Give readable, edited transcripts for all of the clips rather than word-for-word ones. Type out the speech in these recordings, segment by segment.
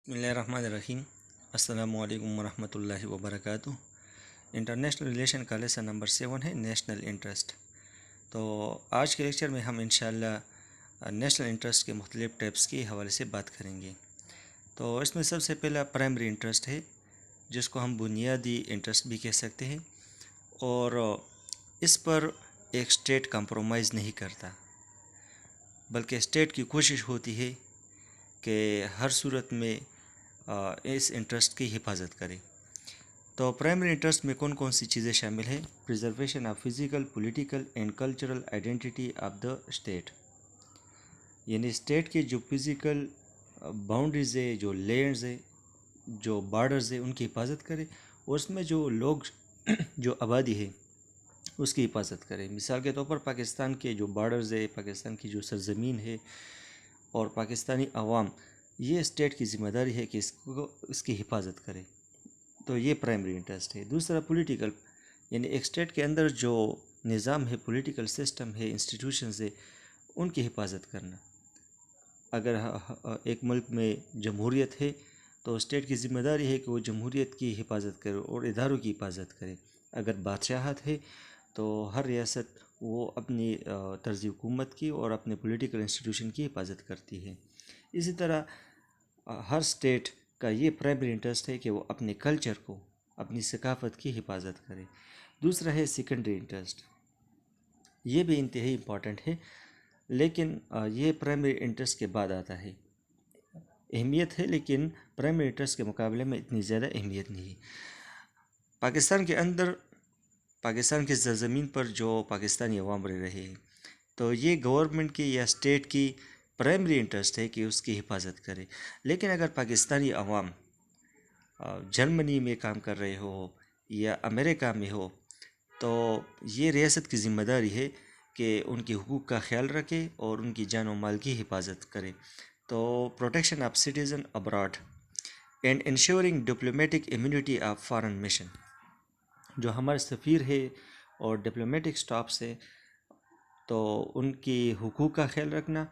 بسم اللہ الرحمن الرحیم۔ السلام علیکم ورحمۃ اللہ وبرکاتہ۔ انٹرنیشنل ریلیشن کا لیسن نمبر 7 ہے نیشنل انٹرسٹ۔ تو آج کے لیکچر میں ہم انشاءاللہ نیشنل انٹرسٹ کے مختلف ٹیپس کے حوالے سے بات کریں گے۔ تو اس میں سب سے پہلا پرائمری انٹرسٹ ہے، جس کو ہم بنیادی انٹرسٹ بھی کہہ سکتے ہیں، اور اس پر ایک اسٹیٹ کمپرومائز نہیں کرتا، بلکہ اسٹیٹ کی کوشش ہوتی ہے کہ ہر صورت میں اس انٹرسٹ کی حفاظت کرے۔ تو پرائمری انٹرسٹ میں کون کون سی چیزیں شامل ہیں؟ Preservation of physical, political and cultural identity of the state, یعنی اسٹیٹ کے جو فزیکل باؤنڈریز ہے، جو لینڈز ہے، جو بارڈرز ہے، ان کی حفاظت کرے، اور اس میں جو لوگ جو آبادی ہے اس کی حفاظت کرے۔ مثال کے طور پر پاکستان کے جو بارڈرز ہے، پاکستان کی جو سرزمین ہے اور پاکستانی عوام، یہ اسٹیٹ کی ذمہ داری ہے کہ اس کی حفاظت کرے۔ تو یہ پرائمری انٹرسٹ ہے۔ دوسرا پولیٹیکل، یعنی ایک اسٹیٹ کے اندر جو نظام ہے، پولیٹیکل سسٹم ہے، انسٹیٹیوشنز ہے، ان کی حفاظت کرنا۔ اگر ایک ملک میں جمہوریت ہے تو اسٹیٹ کی ذمہ داری ہے کہ وہ جمہوریت کی حفاظت کرے اور اداروں کی حفاظت کرے۔ اگر بادشاہت ہے تو ہر ریاست وہ اپنی طرز حکومت کی اور اپنے پولیٹیکل انسٹیٹیوشن کی حفاظت کرتی ہے۔ اسی طرح ہر اسٹیٹ کا یہ پرائمری انٹرسٹ ہے کہ وہ اپنے کلچر کو، اپنی ثقافت کی حفاظت کرے۔ دوسرا ہے سیکنڈری انٹرسٹ، یہ بھی انتہائی امپورٹنٹ ہے، لیکن یہ پرائمری انٹرسٹ کے بعد آتا ہے۔ اہمیت ہے لیکن پرائمری انٹرسٹ کے مقابلے میں اتنی زیادہ اہمیت نہیں۔ پاکستان کے اندر، پاکستان کی سرزمین پر جو پاکستانی عوام رہ رہے ہیں، تو یہ گورنمنٹ کی یا اسٹیٹ کی پرائمری انٹرسٹ ہے کہ اس کی حفاظت کرے۔ لیکن اگر پاکستانی عوام جرمنی میں کام کر رہے ہو یا امریکہ میں ہو، تو یہ ریاست کی ذمہ داری ہے کہ ان کے حقوق کا خیال رکھے اور ان کی جان و مال کی حفاظت کرے۔ تو protection of citizen abroad and ensuring diplomatic immunity of foreign mission, جو ہمارے سفیر ہے اور ڈپلومیٹک سٹافس ہے، تو ان کی حقوق کا خیال رکھنا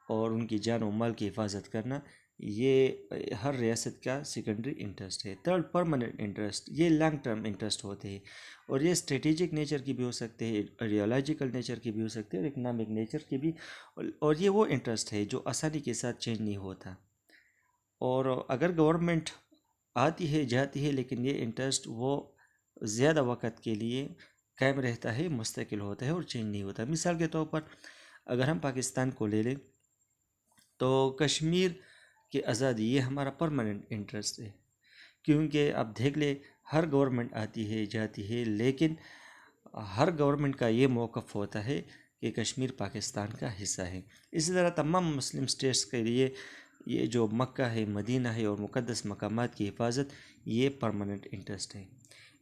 اور ان کی جان و مال کی حفاظت کرنا، یہ ہر ریاست کا سیکنڈری انٹرسٹ ہے۔ تھرڈ پرماننٹ انٹرسٹ، یہ لانگ ٹرم انٹرسٹ ہوتے ہیں، اور یہ اسٹریٹجک نیچر کی بھی ہو سکتے ہیں، آئیڈیالوجیکل نیچر کی بھی ہو سکتے ہیں، اور اکنامک نیچر کی بھی، اور یہ وہ انٹرسٹ ہے جو آسانی کے ساتھ چینج نہیں ہوتا۔ اور اگر گورنمنٹ آتی ہے جاتی ہے، لیکن یہ انٹرسٹ وہ زیادہ وقت کے لیے قائم رہتا ہے، مستقل ہوتا ہے اور چینج نہیں ہوتا۔ مثال کے طور پر اگر ہم پاکستان کو لے لیں تو کشمیر کی آزادی یہ ہمارا پرماننٹ انٹرسٹ ہے، کیونکہ اب دیکھ لیں ہر گورنمنٹ آتی ہے جاتی ہے، لیکن ہر گورنمنٹ کا یہ موقف ہوتا ہے کہ کشمیر پاکستان کا حصہ ہے۔ اسی طرح تمام مسلم اسٹیٹس کے لیے یہ جو مکہ ہے، مدینہ ہے اور مقدس مقامات کی حفاظت، یہ پرماننٹ انٹرسٹ ہے۔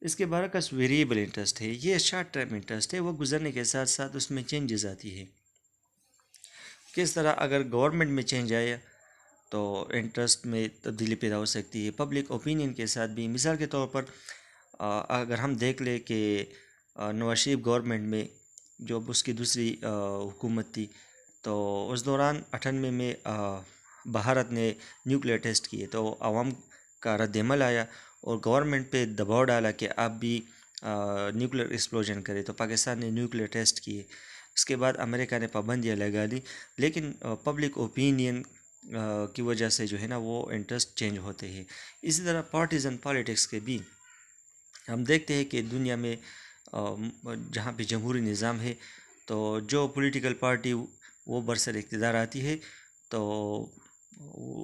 اس کے برعکس ویریبل انٹرسٹ ہے، یہ شارٹ ٹرم انٹرسٹ ہے، وہ گزرنے کے ساتھ ساتھ اس میں چینجز آتی ہے۔ کس طرح؟ اگر گورنمنٹ میں چینج آیا تو انٹرسٹ میں تبدیلی پیدا ہو سکتی ہے، پبلک اوپینین کے ساتھ بھی۔ مثال کے طور پر اگر ہم دیکھ لیں کہ نواز شریف گورنمنٹ میں جو اس کی دوسری حکومت تھی، تو اس دوران 98 میں بھارت نے نیوکلیئر ٹیسٹ کیے، تو عوام کا رد عمل آیا اور گورنمنٹ پہ دباؤ ڈالا کہ آپ بھی نیوکلیئر ایکسپلوژن کرے، تو پاکستان نے نیوکلیئر ٹیسٹ کیے۔ اس کے بعد امریکہ نے پابندیاں لگا لی، لیکن پبلک اوپینین کی وجہ سے جو ہے نا وہ انٹرسٹ چینج ہوتے ہیں۔ اسی طرح پارٹیزن پالیٹکس کے بھی ہم دیکھتے ہیں کہ دنیا میں جہاں پہ جمہوری نظام ہے، تو جو پولیٹیکل پارٹی وہ برسر اقتدار آتی ہے تو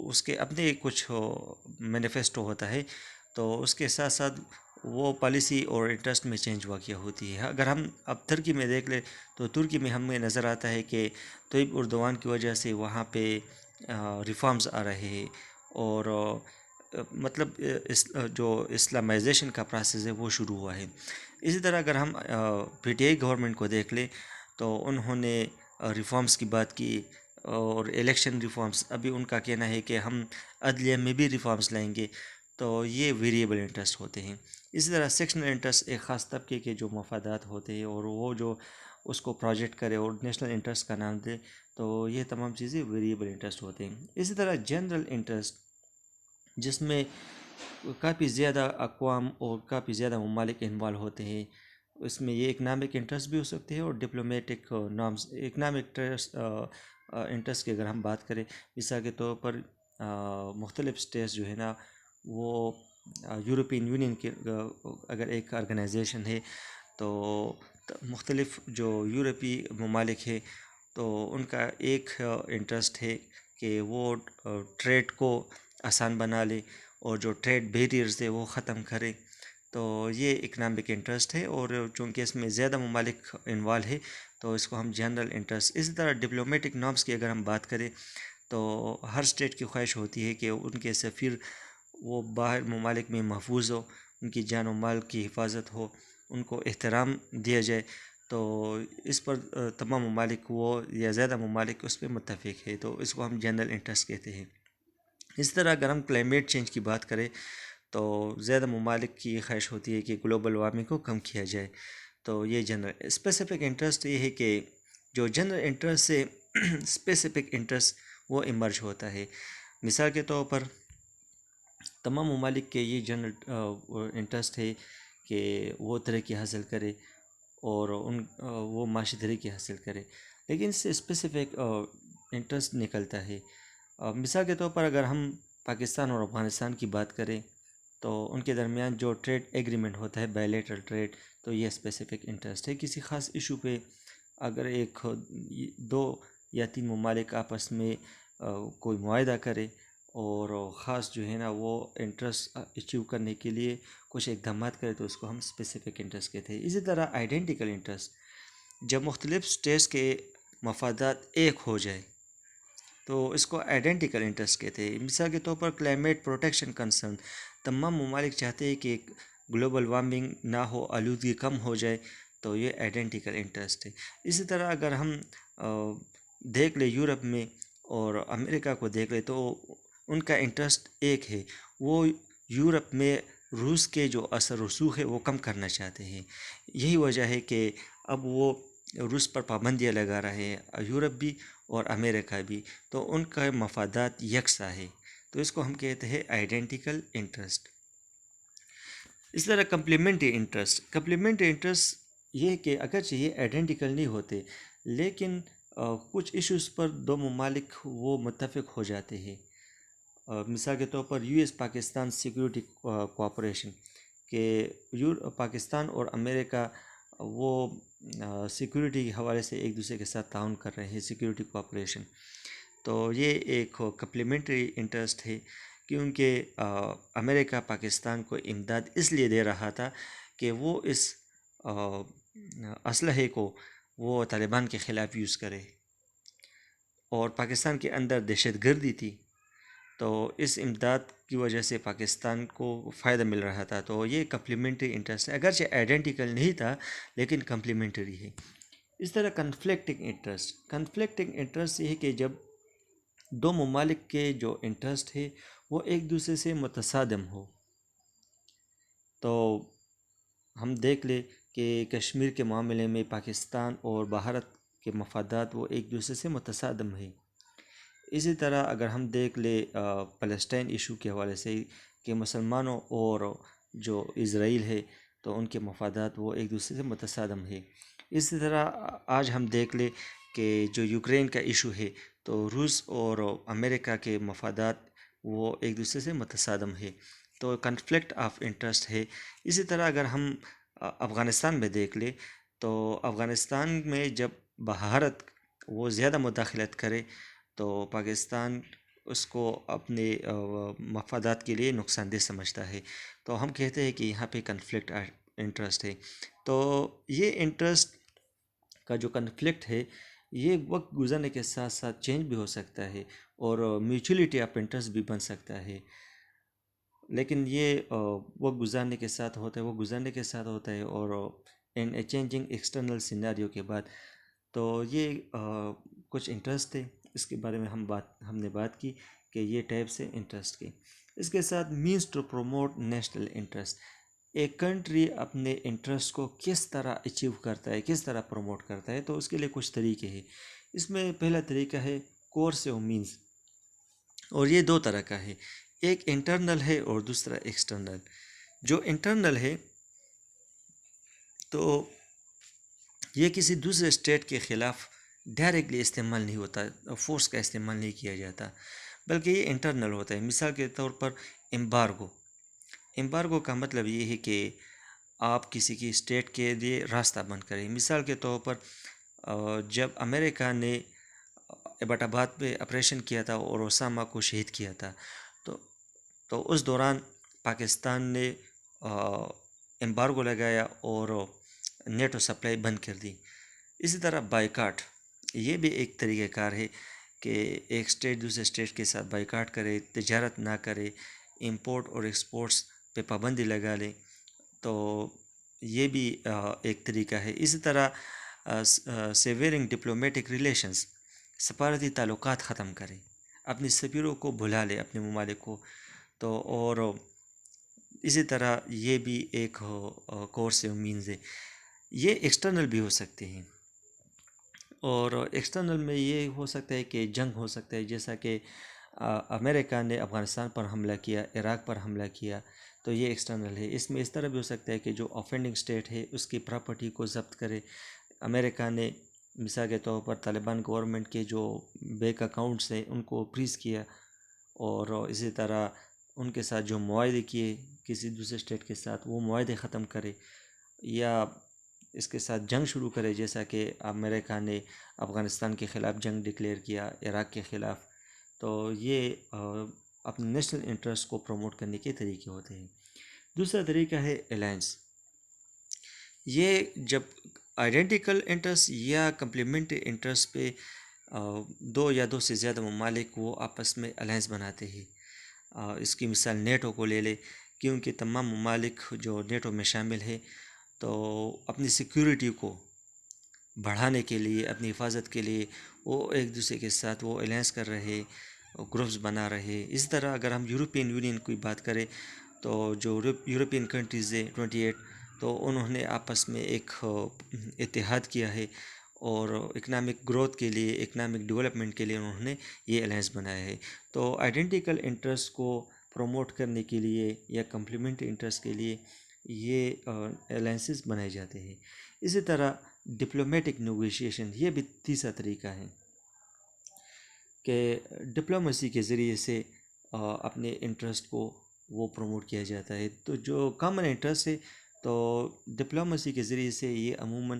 اس کے اپنے کچھ مینیفیسٹو ہوتا ہے، تو اس کے ساتھ ساتھ وہ پالیسی اور انٹرسٹ میں چینج واقع ہوتی ہے۔ اگر ہم اب ترکی میں دیکھ لیں تو ترکی میں ہمیں نظر آتا ہے کہ طیب اردوان کی وجہ سے وہاں پہ ریفارمز آ رہے ہیں، اور مطلب جو اسلامائزیشن کا پروسیس ہے وہ شروع ہوا ہے۔ اسی طرح اگر ہم پی ٹی آئی گورنمنٹ کو دیکھ لیں تو انہوں نے ریفارمز کی بات کی، اور الیکشن ریفارمز، ابھی ان کا کہنا ہے کہ ہم عدلیہ میں بھی ریفارمز لائیں گے، تو یہ ویریبل انٹرسٹ ہوتے ہیں۔ اسی طرح سیکشنل انٹرسٹ ایک خاص طبقے کے جو مفادات ہوتے ہیں اور وہ جو اس کو پروجیکٹ کرے اور نیشنل انٹرسٹ کا نام دے، تو یہ تمام چیزیں ویریبل انٹرسٹ ہوتے ہیں۔ اسی طرح جنرل انٹرسٹ، جس میں کافی زیادہ اقوام اور کافی زیادہ ممالک انوالو ہوتے ہیں. اس میں یہ اکنامک انٹرسٹ بھی ہو سکتے ہیں اور ڈپلومیٹک نارمس. اکنامک انٹرسٹ کی اگر ہم بات کریں، مثال کے طور پر مختلف اسٹیٹس جو ہے نا وہ یورپین یونین کے اگر ایک آرگنائزیشن ہے تو مختلف جو یورپی ممالک ہے تو ان کا ایک انٹرسٹ ہے کہ وہ ٹریڈ کو آسان بنا لے اور جو ٹریڈ بیریئرز ہے وہ ختم کرے. تو یہ اکنامک انٹرسٹ ہے، اور چونکہ اس میں زیادہ ممالک انوالو ہے تو اس کو ہم جنرل انٹرسٹ. اسی طرح ڈپلومیٹک نارمس کی اگر ہم بات کریں تو ہر اسٹیٹ کی خواہش ہوتی ہے کہ ان کے سفیر وہ باہر ممالک میں محفوظ ہو، ان کی جان و مال کی حفاظت ہو، ان کو احترام دیا جائے. تو اس پر تمام ممالک وہ یا زیادہ ممالک اس پہ متفق ہے، تو اس کو ہم جنرل انٹرسٹ کہتے ہیں. اس طرح اگر ہم کلائمیٹ چینج کی بات کریں تو زیادہ ممالک کی خواہش ہوتی ہے کہ گلوبل وارمنگ کو کم کیا جائے. تو یہ جنرل اسپیسیفک انٹرسٹ یہ ہے کہ جو جنرل انٹرسٹ سے اسپیسیفک انٹرسٹ وہ ایمرج ہوتا ہے. مثال کے طور پر تمام ممالک کے یہ جنرل انٹرسٹ ہے کہ وہ ترقی حاصل کرے اور وہ معاشی ترقی حاصل کرے، لیکن اس سے اسپیسیفک انٹرسٹ نکلتا ہے. مثال کے طور پر اگر ہم پاکستان اور افغانستان کی بات کریں تو ان کے درمیان جو ٹریڈ ایگریمنٹ ہوتا ہے بائیلیٹرل ٹریڈ، تو یہ اسپیسیفک انٹرسٹ ہے. کسی خاص ایشو پہ اگر ایک دو یا تین ممالک آپس میں کوئی معاہدہ کرے اور خاص جو ہے نا وہ انٹرسٹ اچیو کرنے کے لیے کچھ اقدامات کرے تو اس کو ہم اسپیسیفک انٹرسٹ کہتے ہیں. اسی طرح آئیڈینٹیکل انٹرسٹ، جب مختلف اسٹیٹس کے مفادات ایک ہو جائے تو اس کو آئیڈینٹیکل انٹرسٹ کہتے ہیں. مثال کے طور پر کلائمیٹ پروٹیکشن کنسرن، تمام ممالک چاہتے ہیں کہ گلوبل وارمنگ نہ ہو، آلودگی کم ہو جائے، تو یہ آئیڈینٹیکل انٹرسٹ ہے. اسی طرح اگر ہم دیکھ لیں یورپ میں اور امریکہ کو دیکھ لیں تو ان کا انٹرسٹ ایک ہے، وہ یورپ میں روس کے جو اثر رسوخ ہے وہ کم کرنا چاہتے ہیں. یہی وجہ ہے کہ اب وہ روس پر پابندیاں لگا رہے ہیں، یورپ بھی اور امریکہ بھی، تو ان کا مفادات یکساں ہے. تو اس کو ہم کہتے ہیں آئیڈینٹیکل انٹرسٹ. اس طرح کمپلیمنٹری انٹرسٹ یہ کہ اگرچہ یہ آئیڈینٹیکل نہیں ہوتے لیکن کچھ ایشوز پر دو ممالک وہ متفق ہو جاتے ہیں. مثال کے طور پر US پاکستان سیکیورٹی کوآپریشن، کہ پاکستان اور امریکہ وہ سیکیورٹی کے حوالے سے ایک دوسرے کے ساتھ تعاون کر رہے ہیں، سیکیورٹی کوآپریشن. تو یہ ایک کمپلیمنٹری انٹرسٹ ہے کیونکہ امریکہ پاکستان کو امداد اس لیے دے رہا تھا کہ وہ اس اسلحے کو وہ طالبان کے خلاف یوز کرے، اور پاکستان کے اندر دہشت گردی تھی تو اس امداد کی وجہ سے پاکستان کو فائدہ مل رہا تھا. تو یہ کمپلیمنٹری انٹرسٹ ہے، اگرچہ آئیڈینٹیکل نہیں تھا لیکن کمپلیمنٹری ہے. اس طرح کنفلکٹنگ انٹرسٹ یہ ہے کہ جب دو ممالک کے جو انٹرسٹ ہے وہ ایک دوسرے سے متصادم ہو. تو ہم دیکھ لیں کہ کشمیر کے معاملے میں پاکستان اور بھارت کے مفادات وہ ایک دوسرے سے متصادم ہیں. اسی طرح اگر ہم دیکھ لیں فلسطین ایشو کے حوالے سے کہ مسلمانوں اور جو اسرائیل ہے تو ان کے مفادات وہ ایک دوسرے سے متصادم ہے. اسی طرح آج ہم دیکھ لیں کہ جو یوکرین کا ایشو ہے تو روس اور امریکہ کے مفادات وہ ایک دوسرے سے متصادم ہے، تو کنفلکٹ آف انٹرسٹ ہے. اسی طرح اگر ہم افغانستان میں دیکھ لیں تو افغانستان میں جب بھارت وہ زیادہ مداخلت کرے تو پاکستان اس کو اپنے مفادات کے لیے نقصان دہ سمجھتا ہے. تو ہم کہتے ہیں کہ یہاں پہ کنفلکٹ انٹرسٹ ہے. تو یہ انٹرسٹ کا جو کنفلکٹ ہے یہ وقت گزرنے کے ساتھ ساتھ چینج بھی ہو سکتا ہے اور میوچولیٹی آف انٹرسٹ بھی بن سکتا ہے، لیکن یہ وقت گزارنے کے ساتھ ہوتا ہے اور ان اے چینجنگ ایکسٹرنل سیناریو کے بعد. تو یہ کچھ انٹرسٹ تھے، اس کے بارے میں ہم نے بات کی کہ یہ ٹائپس سے انٹرسٹ کے. اس کے ساتھ means to promote national interest, ایک کنٹری اپنے انٹرسٹ کو کس طرح اچیو کرتا ہے، کس طرح پروموٹ کرتا ہے، تو اس کے لیے کچھ طریقے ہیں. اس میں پہلا طریقہ ہے کورس آف مینس، اور یہ دو طرح کا ہے. ایک انٹرنل ہے اور دوسرا ایکسٹرنل. جو انٹرنل ہے تو یہ کسی دوسرے اسٹیٹ کے خلاف ڈائریکٹلی استعمال نہیں ہوتا، فورس کا استعمال نہیں کیا جاتا، بلکہ یہ انٹرنل ہوتا ہے. مثال کے طور پر امبارگو کا مطلب یہ ہے کہ آپ کسی کی اسٹیٹ کے لیے راستہ بند کریں. مثال کے طور پر جب امریکہ نے ایبٹ آباد پہ آپریشن کیا تھا اور اسامہ کو شہید کیا تھا، تو اس دوران پاکستان نے امبارگو لگایا اور نیٹو سپلائی بند کر دی. اسی طرح بائیکاٹ، یہ بھی ایک طریقہ کار ہے کہ ایک اسٹیٹ دوسرے اسٹیٹ کے ساتھ بائیکاٹ کرے، تجارت نہ کرے، امپورٹ اور ایکسپورٹس پہ پابندی لگا لے. تو یہ بھی ایک طریقہ ہے. اسی طرح سیویرنگ ڈپلومیٹک ریلیشنز، سفارتی تعلقات ختم کرے، اپنی سفیروں کو بلا لے اپنے ممالک کو. تو اور اسی طرح یہ بھی ایک کورس مینز ہے. یہ ایکسٹرنل بھی ہو سکتے ہیں، اور ایکسٹرنل میں یہ ہو سکتا ہے کہ جنگ ہو سکتا ہے، جیسا کہ امریکہ نے افغانستان پر حملہ کیا، عراق پر حملہ کیا، تو یہ ایکسٹرنل ہے. اس میں اس طرح بھی ہو سکتا ہے کہ جو آفینڈنگ اسٹیٹ ہے اس کی پراپرٹی کو ضبط کرے. امریکہ نے مثال کے طور پر طالبان گورنمنٹ کے جو بینک اکاؤنٹس ہیں ان کو فریز کیا، اور اسی طرح ان کے ساتھ جو معاہدے کیے کسی دوسرے اسٹیٹ کے ساتھ، وہ معاہدے ختم کرے یا اس کے ساتھ جنگ شروع کرے، جیسا کہ امریکہ نے افغانستان کے خلاف جنگ ڈکلیئر کیا، عراق کے خلاف. تو یہ اپنے نیشنل انٹرسٹ کو پروموٹ کرنے کے طریقے ہوتے ہیں. دوسرا طریقہ ہے الائنس. یہ جب آئیڈینٹیکل انٹرسٹ یا کمپلیمنٹری انٹرسٹ پہ دو یا دو سے زیادہ ممالک وہ آپس میں الائنس بناتے ہیں. اس کی مثال نیٹو کو لے لے، کیونکہ تمام ممالک جو نیٹو میں شامل ہے تو اپنی سیکیورٹی کو بڑھانے کے لیے، اپنی حفاظت کے لیے وہ ایک دوسرے کے ساتھ وہ الائنس کر رہے، گروپس بنا رہے. اسی طرح اگر ہم یورپین یونین کی بات کریں تو جو یورپین کنٹریز ہے 28، تو انہوں نے آپس میں ایک اتحاد کیا ہے، اور اکنامک گروتھ کے لیے، اکنامک ڈیولپمنٹ کے لیے انہوں نے یہ الائنس بنایا ہے. تو آئیڈینٹیکل انٹرسٹ کو پروموٹ کرنے کے لیے یا کمپلیمنٹری انٹرسٹ کے لیے یہ الائنسز بنائے جاتے ہیں. اسی طرح ڈپلومیٹک نیگوشیشن، یہ بھی تیسرا طریقہ ہے کہ ڈپلومیسی کے ذریعے سے اپنے انٹرسٹ کو وہ پروموٹ کیا جاتا ہے. تو جو کامن انٹرسٹ ہے تو ڈپلومیسی کے ذریعے سے یہ عموماً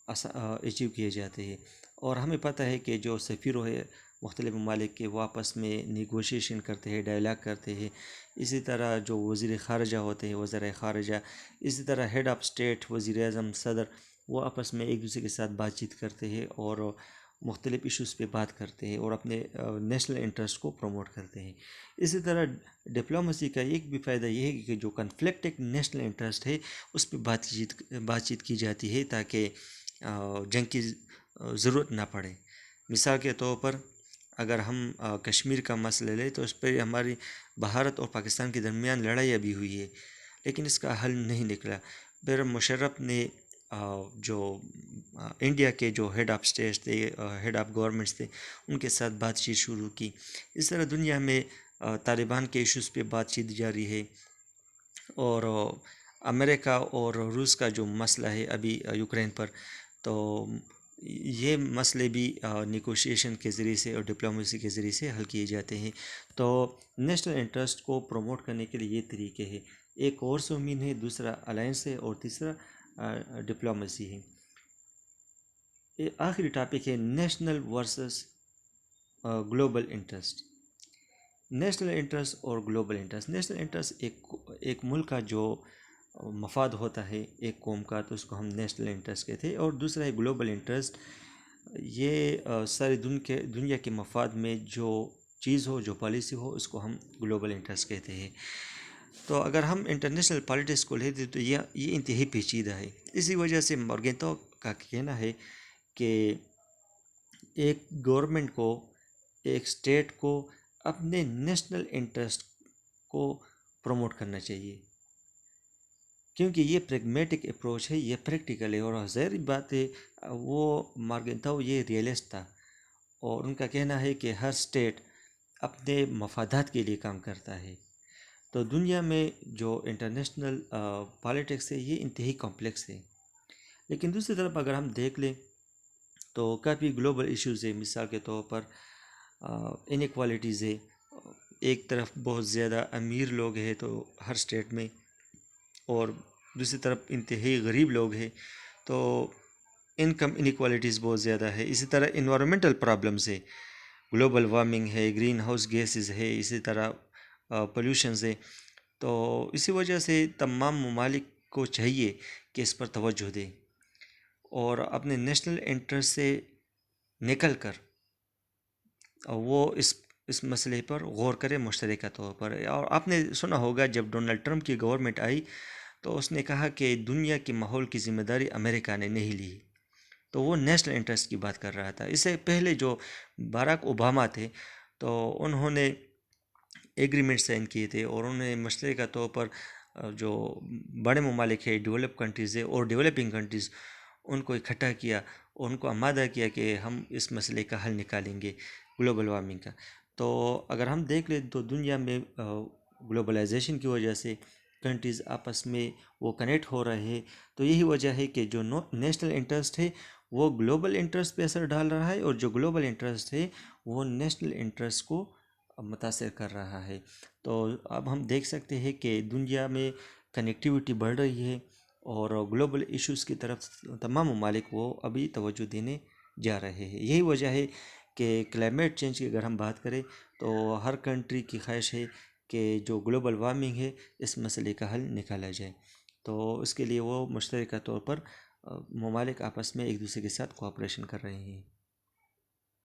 اچیو کیے جاتے ہیں. اور ہمیں پتہ ہے کہ جو سفیر ہے مختلف ممالک کے، وہ آپس میں نیگوشیشن کرتے ہیں، ڈائلاگ کرتے ہیں. اسی طرح جو وزیر خارجہ ہوتے ہیں، وزرائے خارجہ، اسی طرح ہیڈ آف اسٹیٹ، وزیر اعظم، صدر، وہ آپس میں ایک دوسرے کے ساتھ بات چیت کرتے ہیں اور مختلف ایشوز پہ بات کرتے ہیں اور اپنے نیشنل انٹرسٹ کو پروموٹ کرتے ہیں. اسی طرح ڈپلومیسی کا ایک بھی فائدہ یہ ہے کہ جو کنفلکٹنگ نیشنل انٹرسٹ ہے اس پہ بات چیت کی جاتی ہے تاکہ جنگ کی ضرورت نہ پڑے. مثال کے طور پر اگر ہم کشمیر کا مسئلہ لیں تو اس پہ ہماری بھارت اور پاکستان کے درمیان لڑائی ابھی ہوئی ہے، لیکن اس کا حل نہیں نکلا. پھر مشرف نے جو انڈیا کے جو ہیڈ آف اسٹیٹس تھے، ہیڈ آف گورنمنٹس تھے، ان کے ساتھ بات چیت شروع کی. اس طرح دنیا میں طالبان کے ایشوز پہ بات چیت جاری ہے، اور امریکہ اور روس کا جو مسئلہ ہے ابھی یوکرین پر، تو یہ مسئلے بھی نیگوشیشن کے ذریعے سے اور ڈپلومیسی کے ذریعے سے حل کیے جاتے ہیں. تو نیشنل انٹرسٹ کو پروموٹ کرنے کے لیے یہ طریقے ہیں. ایک کورس مین ہے، دوسرا الائنس ہے، اور تیسرا ڈپلومیسی ہے. آخری ٹاپک ہے national versus global interest. National interest اور گلوبل انٹرسٹ. نیشنل انٹرسٹ ایک ملک کا جو مفاد ہوتا ہے ایک قوم کا، تو اس کو ہم نیشنل انٹرسٹ کہتے ہیں. اور دوسرا ہے گلوبل انٹرسٹ. یہ ساری دنیا کے مفاد میں جو چیز ہو، جو پالیسی ہو، اس کو ہم گلوبل انٹرسٹ کہتے ہیں. تو اگر ہم انٹرنیشنل پالیٹکس کو لیتے تو یہ انتہائی پیچیدہ ہے. اسی وجہ سے مورگنٹو کا کہنا ہے کہ ایک گورنمنٹ کو، ایک اسٹیٹ کو اپنے نیشنل انٹرسٹ کو پروموٹ کرنا چاہیے، کیونکہ یہ پریگمیٹک اپروچ ہے، یہ پریکٹیکل ہے. اور ظاہر بات ہے وہ مورگنٹو یہ ریئلسٹ تھا، اور ان کا کہنا ہے کہ ہر اسٹیٹ اپنے مفادات کے لیے کام کرتا ہے۔ تو دنیا میں جو انٹرنیشنل پالیٹکس ہے یہ انتہائی کمپلیکس ہے، لیکن دوسری طرف اگر ہم دیکھ لیں تو کافی گلوبل ایشوز ہے۔ مثال کے طور پر انیکوالٹیز ہے، ایک طرف بہت زیادہ امیر لوگ ہیں تو ہر اسٹیٹ میں، اور دوسری طرف انتہائی غریب لوگ ہیں تو انکم انیکوالٹیز بہت زیادہ ہے۔ اسی طرح انوائرمنٹل پرابلمز ہے، گلوبل وارمنگ ہے، گرین ہاؤس گیسز ہے، اسی طرح پولیوشنز ہے۔ تو اسی وجہ سے تمام ممالک کو چاہیے کہ اس پر توجہ دیں اور اپنے نیشنل انٹرسٹ سے نکل کر وہ اس مسئلے پر غور کرے مشترکہ طور پر۔ اور آپ نے سنا ہوگا جب ڈونلڈ ٹرمپ کی گورنمنٹ آئی تو اس نے کہا کہ دنیا کے ماحول کی ذمہ داری امریکہ نے نہیں لی، تو وہ نیشنل انٹرسٹ کی بات کر رہا تھا۔ اس سے پہلے جو باراک اوباما تھے تو انہوں نے ایگریمنٹ سائن کیے تھے، اور انہوں نے مشترکہ طور پر جو بڑے ممالک ہے، ڈیولپ کنٹریز ہے اور ڈیولپنگ کنٹریز، ان کو اکٹھا کیا اور ان کو آمادہ کیا کہ ہم اس مسئلے کا حل نکالیں گے گلوبل وارمنگ کا۔ تو اگر ہم دیکھ لیں تو دنیا میں گلوبلائزیشن کی وجہ سے کنٹریز آپس میں وہ کنیکٹ ہو رہے ہیں، تو یہی وجہ ہے کہ جو نیشنل انٹرسٹ ہے وہ گلوبل انٹرسٹ پہ اثر ڈال رہا ہے، اور جو گلوبل انٹرسٹ ہے وہ نیشنل انٹرسٹ کو متاثر کر رہا ہے۔ تو اب ہم دیکھ سکتے ہیں کہ دنیا میں کنیکٹیوٹی بڑھ رہی ہے، اور گلوبل ایشوز کی طرف تمام ممالک وہ ابھی توجہ دینے جا رہے ہیں۔ یہی وجہ ہے کہ کلائمیٹ چینج کی اگر ہم بات کریں تو ہر کنٹری کی خواہش ہے کہ جو گلوبل وارمنگ ہے اس مسئلے کا حل نکالا جائے، تو اس کے لیے وہ مشترکہ طور پر ممالک آپس میں ایک دوسرے کے ساتھ کوآپریشن کر رہے ہیں۔